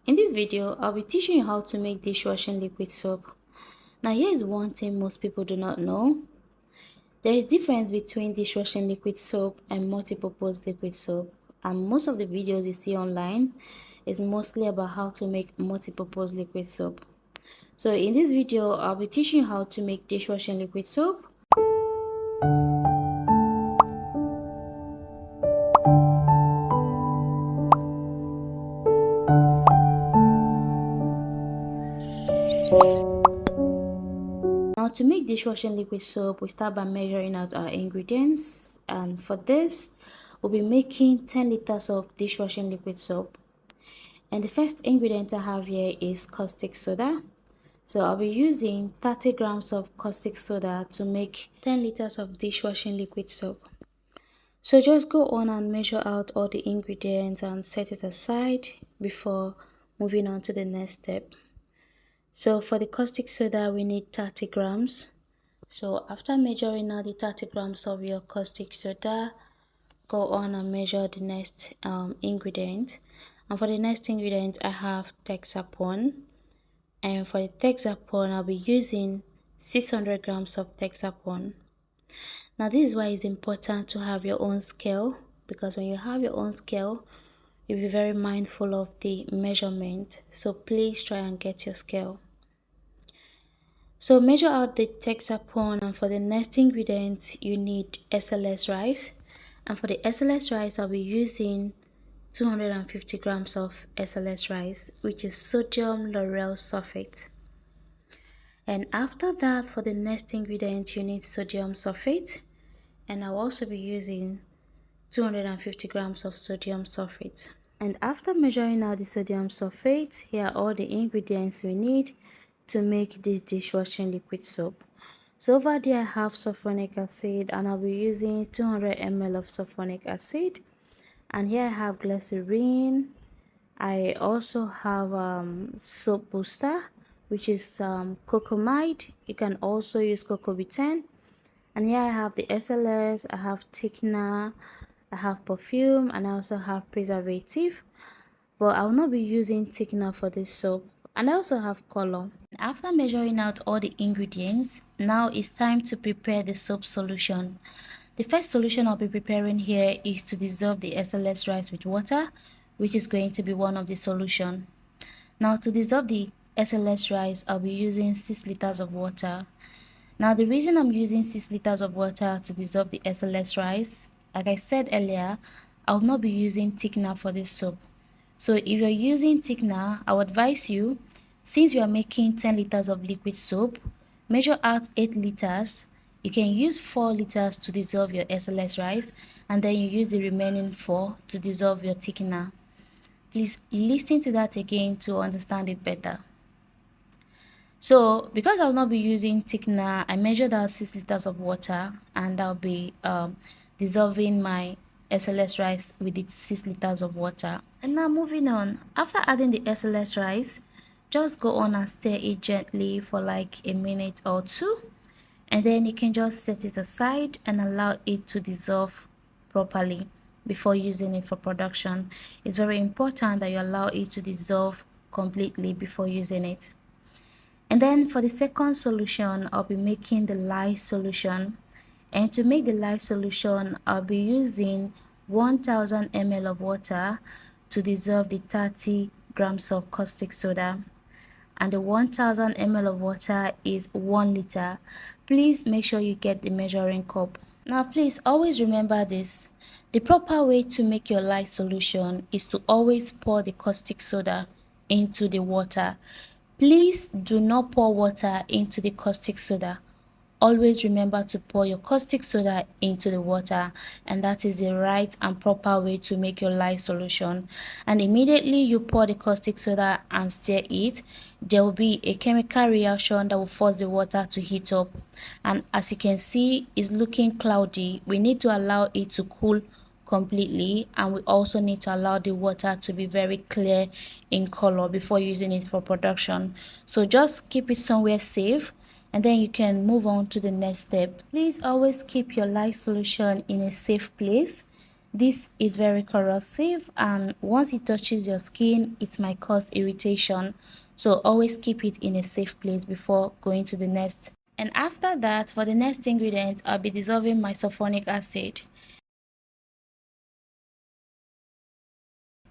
In this video, I'll be teaching you how to make dishwashing liquid soap. Now here is one thing most people do not know. There is difference between dishwashing liquid soap and multipurpose liquid soap. And most of the videos you see online is mostly about how to make multipurpose liquid soap. So in this video, I'll be teaching you how to make dishwashing liquid soap. Now to make dishwashing liquid soap, we start by measuring out our ingredients, and for this we'll be making 10 liters of dishwashing liquid soap. And the first ingredient I have here is caustic soda. So I'll be using 30 grams of caustic soda to make 10 liters of dishwashing liquid soap. So just go on and measure out all the ingredients and set it aside before moving on to the next step. So for the caustic soda, we need 30 grams. So after measuring out the 30 grams of your caustic soda, go on and measure the next ingredient. And for the next ingredient, I have Texapon. And for the Texapon, I'll be using 600 grams of Texapon. Now this is why it's important to have your own scale, because when you have your own scale, you'll be very mindful of the measurement. So please try and get your scale. So measure out the Texapon, and for the next ingredient you need SLS rice. And for the SLS rice, I'll be using 250 grams of SLS rice, which is sodium lauryl sulfate. And after that, for the next ingredient you need sodium sulfate, and I'll also be using 250 grams of sodium sulfate. And after measuring out the sodium sulfate, here are all the ingredients we need to make this dishwashing liquid soap. So over there I have sulfonic acid, and I'll be using 200 ml of sulfonic acid. And here I have glycerin. I also have soap booster, which is cocomide. You can also use cocobetane. And here I have the SLS, I have thickener, I have perfume, and I also have preservative. But I will not be using thickener for this soap. And I also have color. After measuring out all the ingredients, now it's time to prepare the soap solution. The first solution I'll be preparing here is to dissolve the SLS rice with water, which is going to be one of the solution. Now to dissolve the SLS rice, I'll be using 6 liters of water. Now the reason I'm using 6 liters of water to dissolve the SLS rice, like I said earlier, I will not be using thickener for this soap. So if you're using thickener, I would advise you, since we are making 10 liters of liquid soap, measure out 8 liters. You can use 4 liters to dissolve your SLS rice, and then you use the remaining 4 to dissolve your thickener. Please listen to that again to understand it better. So because I will not be using thickener, I measured out 6 liters of water, and I'll be dissolving my SLS rice with its 6 liters of water. And now moving on, after adding the SLS rice, just go on and stir it gently for like a minute or two, and then you can just set it aside and allow it to dissolve properly before using it for production. It's very important that you allow it to dissolve completely before using it. And then for the second solution, I'll be making the lye solution. And to make the lye solution, I'll be using 1000 ml of water to dissolve the 30 grams of caustic soda. And the 1000 ml of water is 1 liter. Please make sure you get the measuring cup. Now please always remember this. The proper way to make your lye solution is to always pour the caustic soda into the water. Please do not pour water into the caustic soda. Always remember to pour your caustic soda into the water, and that is the right and proper way to make your lye solution. And immediately you pour the caustic soda and stir it, there will be a chemical reaction that will force the water to heat up. And as you can see, it's looking cloudy. We need to allow it to cool completely, and we also need to allow the water to be very clear in color before using it for production. So just keep it somewhere safe, and then you can move on to the next step. Please always keep your lye solution in a safe place. This is very corrosive, and once it touches your skin, it might cause irritation. So always keep it in a safe place before going to the next. And after that, for the next ingredient, I'll be dissolving my sulfonic acid.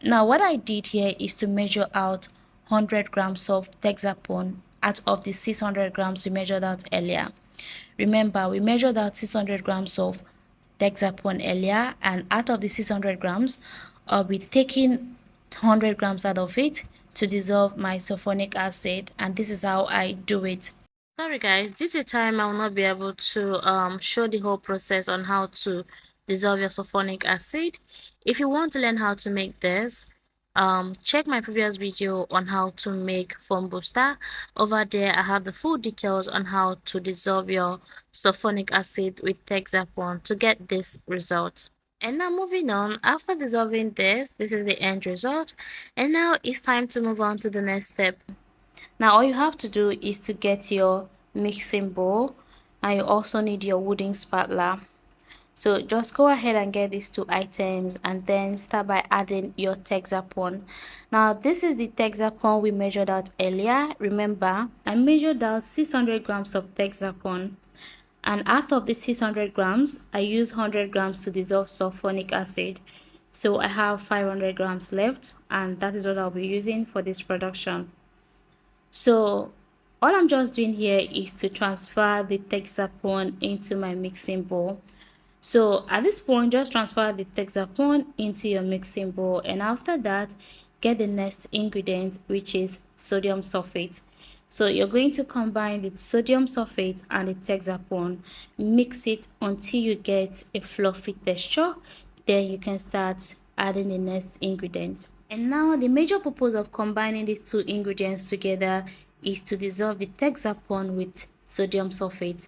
Now what I did here is to measure out 100 grams of Texapone out of the 600 grams we measured out earlier. Remember, we measured out 600 grams of Texapone earlier, and out of the 600 grams, I'll be taking 100 grams out of it to dissolve my sulfonic acid, and this is how I do it. Sorry guys, due to time I will not be able to show the whole process on how to dissolve your sulfonic acid. If you want to learn how to make this, check my previous video on how to make foam booster. Over there I have the full details on how to dissolve your sulfonic acid with Texapone to get this result. And now moving on, after dissolving this is the end result, and now it's time to move on to the next step. Now all you have to do is to get your mixing bowl, and you also need your wooden spatula. So just go ahead and get these two items and then start by adding your Texapone. Now this is the Texapone we measured out earlier. Remember, I measured out 600 grams of Texapone, and out of the 600 grams I use 100 grams to dissolve sulfonic acid. So I have 500 grams left, and that is what I'll be using for this production. So all I'm just doing here is to transfer the Texapone into my mixing bowl. So at this point, just transfer the Texapone into your mixing bowl, and after that, get the next ingredient, which is sodium sulfate. So you're going to combine the sodium sulfate and the Texapone, mix it until you get a fluffy texture. Then you can start adding the next ingredient. And now the major purpose of combining these two ingredients together is to dissolve the Texapone with sodium sulfate.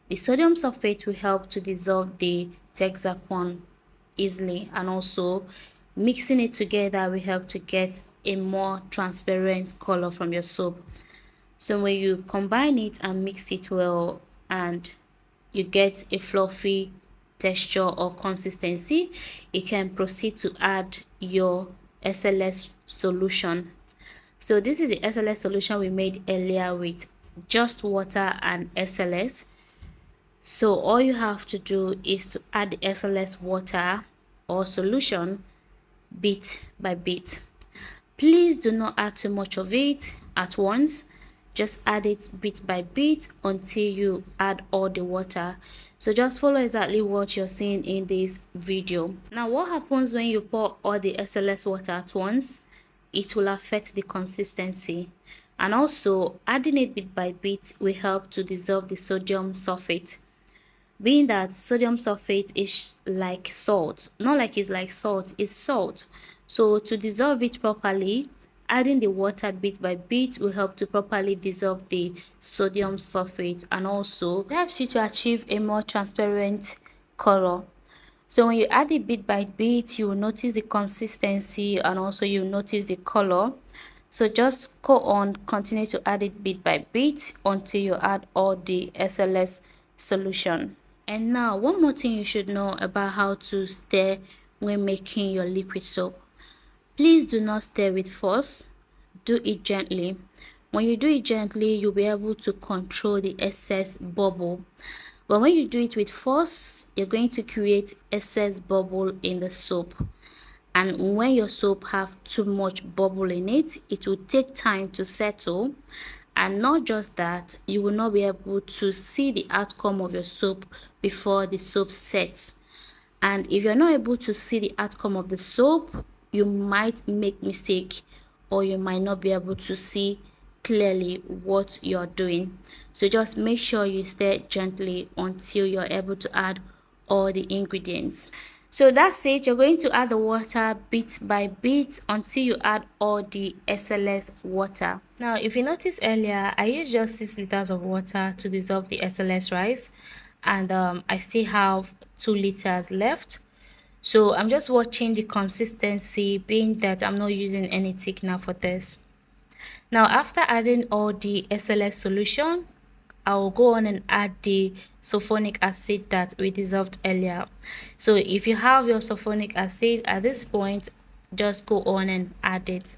The sodium sulfate will help to dissolve the Texapone easily, and also mixing it together will help to get a more transparent color from your soap. So when you combine it and mix it well and you get a fluffy texture or consistency, you can proceed to add your SLS solution. So this is the SLS solution we made earlier with just water and SLS. So all you have to do is to add the SLS water or solution bit by bit. Please do not add too much of it at once. Just add it bit by bit until you add all the water. So just follow exactly what you're seeing in this video. Now what happens when you pour all the SLS water at once? It will affect the consistency, and also adding it bit by bit will help to dissolve the sodium sulfate. Being that sodium sulfate is like salt, not like it's like salt, it's salt. So to dissolve it properly, adding the water bit by bit will help to properly dissolve the sodium sulfate, and also helps you to achieve a more transparent color. So when you add it bit by bit, you will notice the consistency, and also you notice the color. So just go on, continue to add it bit by bit until you add all the SLS solution. And now one more thing you should know about how to stir when making your liquid soap. Please do not stir with force. Do it gently. When you do it gently, you'll be able to control the excess bubble. But when you do it with force, you're going to create excess bubble in the soap. And when your soap have too much bubble in it, it will take time to settle. And not just that, you will not be able to see the outcome of your soap before the soap sets. And if you're not able to see the outcome of the soap, you might make mistake, or you might not be able to see clearly what you're doing. So just make sure you stir gently until you're able to add all the ingredients. So that's it. You're going to add the water bit by bit until you add all the SLS water. Now if you notice earlier, I used just 6 liters of water to dissolve the SLS rice, and I still have 2 liters left. So I'm just watching the consistency, being that I'm not using any thickener for this. Now after adding all the SLS solution, I will go on and add the sulfonic acid that we dissolved earlier. So if you have your sulfonic acid at this point, just go on and add it.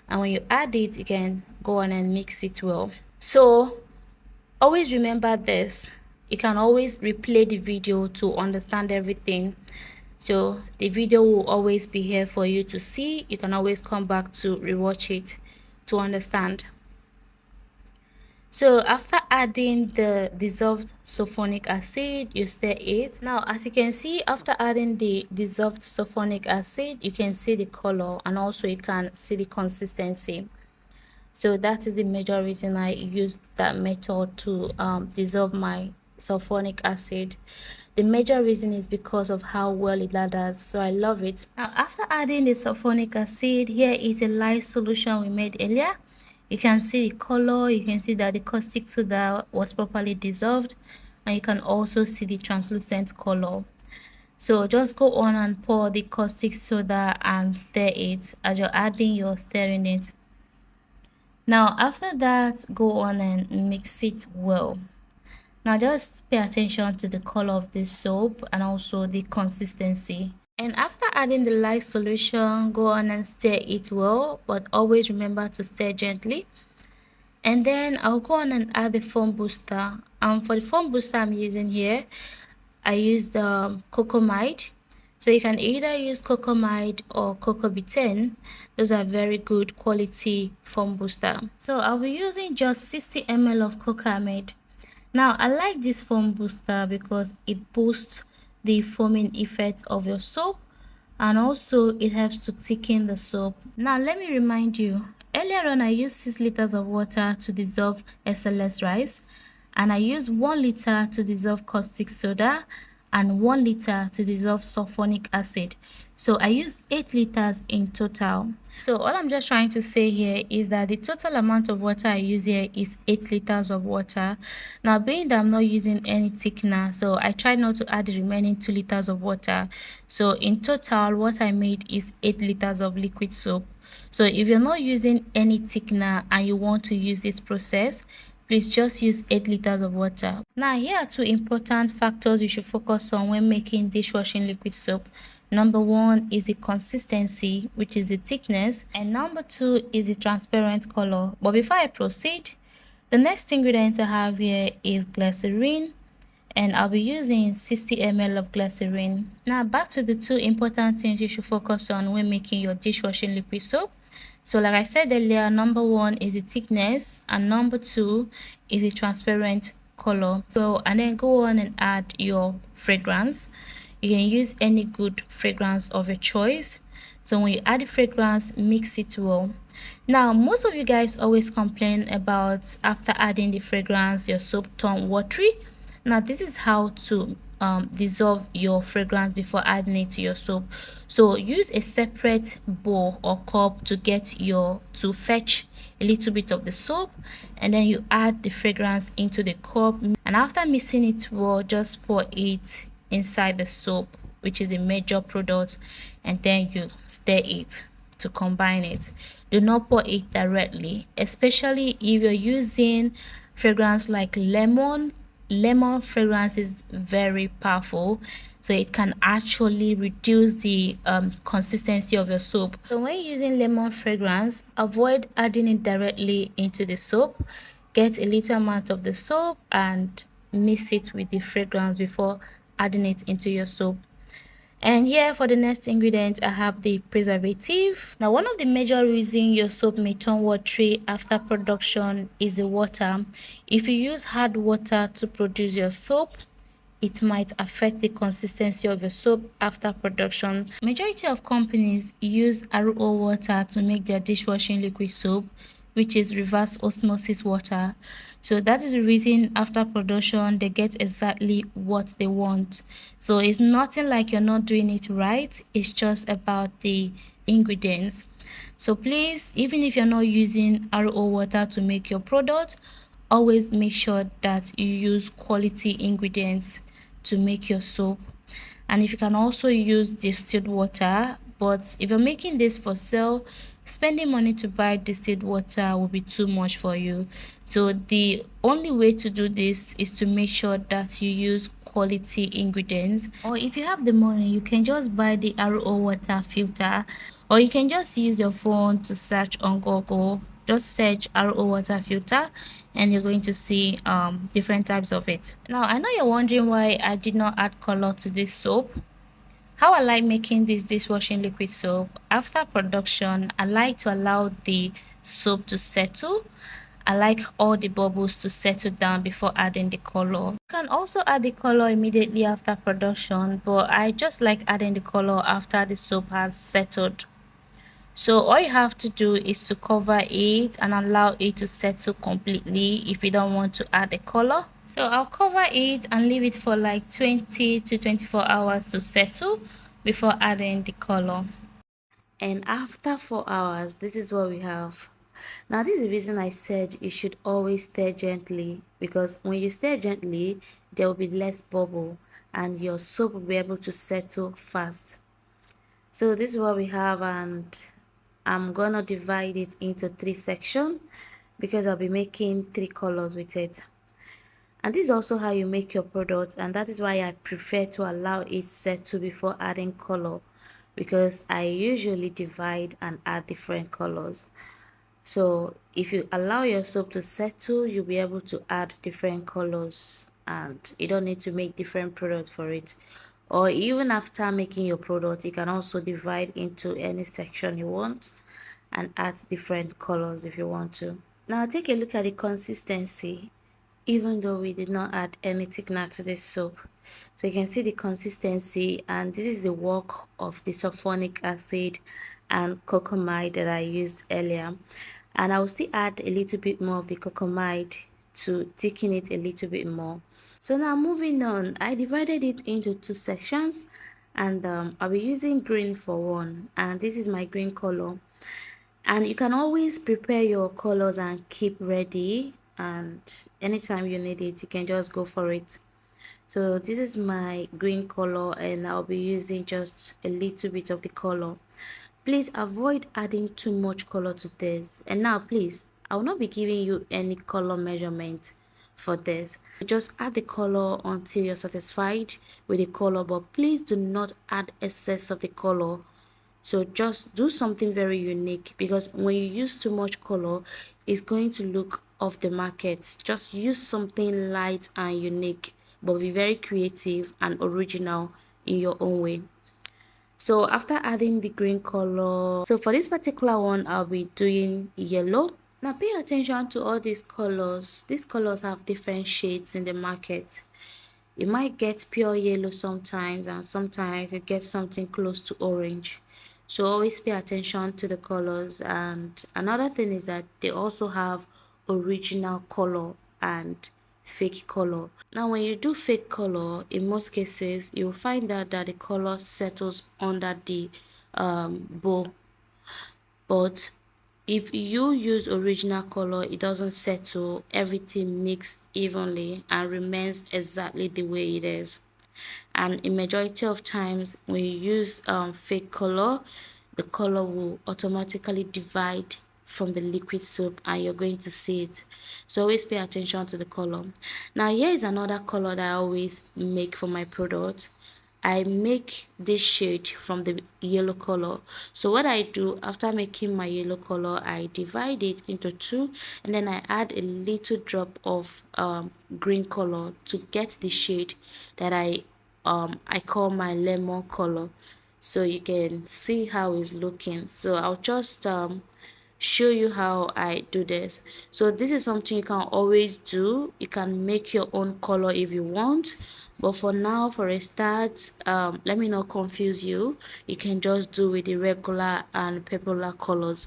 And when you add it, you can go on and mix it well. So always remember this. You can always replay the video to understand everything. So the video will always be here for you to see. You can always come back to rewatch it to understand. So after adding the dissolved sulfonic acid, you stir it. Now, as you can see, after adding the dissolved sulfonic acid, you can see the color and also you can see the consistency. So that is the major reason I used that method to dissolve my sulfonic acid. The major reason is because of how well it lathers, so I love it. Now, after adding the sulfonic acid, here is a light solution we made earlier. You can see the color, you can see that the caustic soda was properly dissolved, and you can also see the translucent color. So just go on and pour the caustic soda and stir it. As you're adding, you're stirring it. Now after that, go on and mix it well. Now just pay attention to the color of this soap and also the consistency. And after adding the light solution, go on and stir it well, but always remember to stir gently. And then I'll go on and add the foam booster. For the foam booster I'm using here, I used Cocomide. So you can either use Cocomide or Cocobetene. Those are very good quality foam booster. So I'll be using just 60 ml of Cocamide. Now I like this foam booster because it boosts the foaming effect of your soap, and also it helps to thicken the soap. Now let me remind you, earlier on I used 6 liters of water to dissolve SLS rice, and I used 1 liter to dissolve caustic soda and 1 liter to dissolve sulfonic acid. So I used 8 liters in total. So all I'm just trying to say here is that the total amount of water I use here is 8 liters of water. Now being that I'm not using any thickener, so I tried not to add the remaining 2 liters of water. So in total, what I made is 8 liters of liquid soap. So if you're not using any thickener and you want to use this process, please just use 8 liters of water. Now here are 2 important factors you should focus on when making dishwashing liquid soap. Number 1 is the consistency, which is the thickness, and number 2 is the transparent color. But before I proceed, the next ingredient I have here is glycerin, and I'll be using 60 ml of glycerin. Now back to the 2 important things you should focus on when making your dishwashing liquid soap. So like I said earlier, number 1 is the thickness and number 2 is the transparent color. So and then go on and add your fragrance. You can use any good fragrance of your choice. So when you add the fragrance, mix it well. Now most of you guys always complain about after adding the fragrance your soap turn watery. Now this is how to dissolve your fragrance before adding it to your soap. So use a separate bowl or cup to fetch a little bit of the soap, and then you add the fragrance into the cup, and after mixing it well, just pour it inside the soap, which is a major product, and then you stir it to combine it. Do not pour it directly, especially if you're using fragrance like lemon. Lemon fragrance is very powerful, so it can actually reduce the consistency of your soap. So when using lemon fragrance, avoid adding it directly into the soap. Get a little amount of the soap and mix it with the fragrance before adding it into your soap. And here for the next ingredient, I have the preservative. Now one of the major reasons your soap may turn watery after production is the water. If you use hard water to produce your soap, it might affect the consistency of your soap after production. Majority of companies use RO water to make their dishwashing liquid soap, which is reverse osmosis water. So that is the reason after production they get exactly what they want. So it's nothing like you're not doing it right, it's just about the ingredients. So please, even if you're not using RO water to make your product, always make sure that you use quality ingredients to make your soap. And if you can also use distilled water, but if you're making this for sale, spending money to buy distilled water will be too much for you. So the only way to do this is to make sure that you use quality ingredients, or if you have the money you can just buy the RO water filter, or you can just use your phone to search on Google. Just search RO water filter and you're going to see different types of it. Now I know you're wondering why I did not add color to this soap. How I like making this dishwashing liquid soap, after production, I like to allow the soap to settle. I like all the bubbles to settle down before adding the color. You can also add the color immediately after production, but I just like adding the color after the soap has settled. So all you have to do is to cover it and allow it to settle completely if you don't want to add the color. So I'll cover it and leave it for like 20 to 24 hours to settle before adding the color. And after 4 hours, this is what we have. Now this is the reason I said you should always stir gently, because when you stir gently there will be less bubble and your soap will be able to settle fast. So this is what we have, and I'm gonna divide it into 3 sections because I'll be making 3 colors with it. And this is also how you make your product, and that is why I prefer to allow it settle before adding color, because I usually divide and add different colors. So if you allow your soap to settle, you'll be able to add different colors and you don't need to make different products for it. Or even after making your product, you can also divide into any section you want and add different colors if you want to. Now take a look at the consistency, even though we did not add any thickener to this soap. So you can see the consistency, and this is the work of the sulfonic acid and cocamide that I used earlier. And I will still add a little bit more of the cocamide to thicken it a little bit more. So now moving on, I divided it into 2 sections, and I'll be using green for one, and this is my green color. And you can always prepare your colors and keep ready, and anytime you need it you can just go for it. So this is my green color and I'll be using just a little bit of the color. Please avoid adding too much color to this. And now please, I will not be giving you any color measurement for this. Just add the color until you're satisfied with the color, but please do not add excess of the color. So just do something very unique, because when you use too much color it's going to look off the market. Just use something light and unique, but be very creative and original in your own way. So after adding the green color, so for this particular one I'll be doing yellow. Now pay attention to all these colors. These colors have different shades in the market. You might get pure yellow sometimes, and sometimes you get something close to orange. So always pay attention to the colors. And another thing is that they also have original color and fake color. Now when you do fake color, in most cases you'll find out that the color settles under the bowl, but if you use original color it doesn't settle. Everything mix evenly and remains exactly the way it is. And in majority of times when you use fake color, the color will automatically divide from the liquid soap and you're going to see it. So always pay attention to the color. Now here is another color that I always make for my product. I make this shade from the yellow color. So what I do after making my yellow color, I divide it into 2 and then I add a little drop of green color to get the shade that I call my lemon color. So you can see how it's looking. So I'll just show you how I do this. So this is something you can always do. You can make your own color if you want, but for now, for a start, let me not confuse you. You can just do with the regular and popular colors.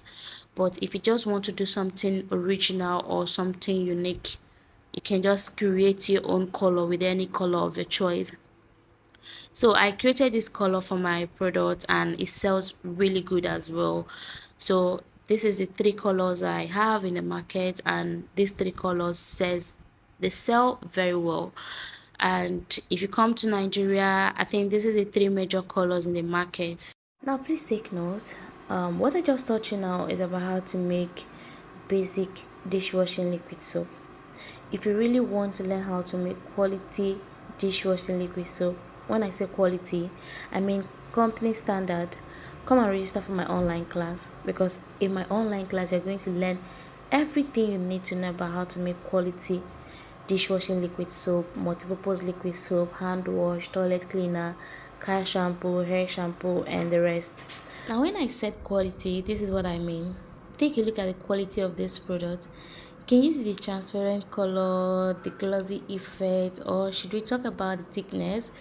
But if you just want to do something original or something unique, you can just create your own color with any color of your choice. So I created this color for my product and it sells really good as well. So this is the 3 colors I have in the market, and these 3 colors they sell very well. And if you come to Nigeria, I think this is the 3 major colors in the market. Now please take note, What I just taught you now is about how to make basic dishwashing liquid soap. If you really want to learn how to make quality dishwashing liquid soap, when I say quality, I mean company standard, come and register for my online class, because in my online class you're going to learn everything you need to know about how to make quality dishwashing liquid soap, multipurpose liquid soap, hand wash, toilet cleaner, car shampoo, hair shampoo, and the rest. Now, when I said quality, this is what I mean. Take a look at the quality of this product. Can you see the transparent color, the glossy effect, or should we talk about the thickness?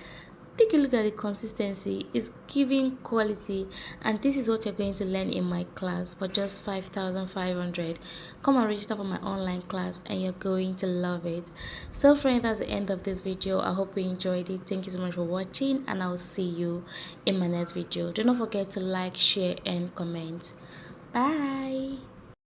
Take a look at the consistency. It's giving quality, and this is what you're going to learn in my class for just 5,500. Come and register for my online class and you're going to love it. So friends, that's the end of this video. I hope you enjoyed it. Thank you so much for watching, and I'll see you in my next video. Do not forget to like, share, and comment. Bye.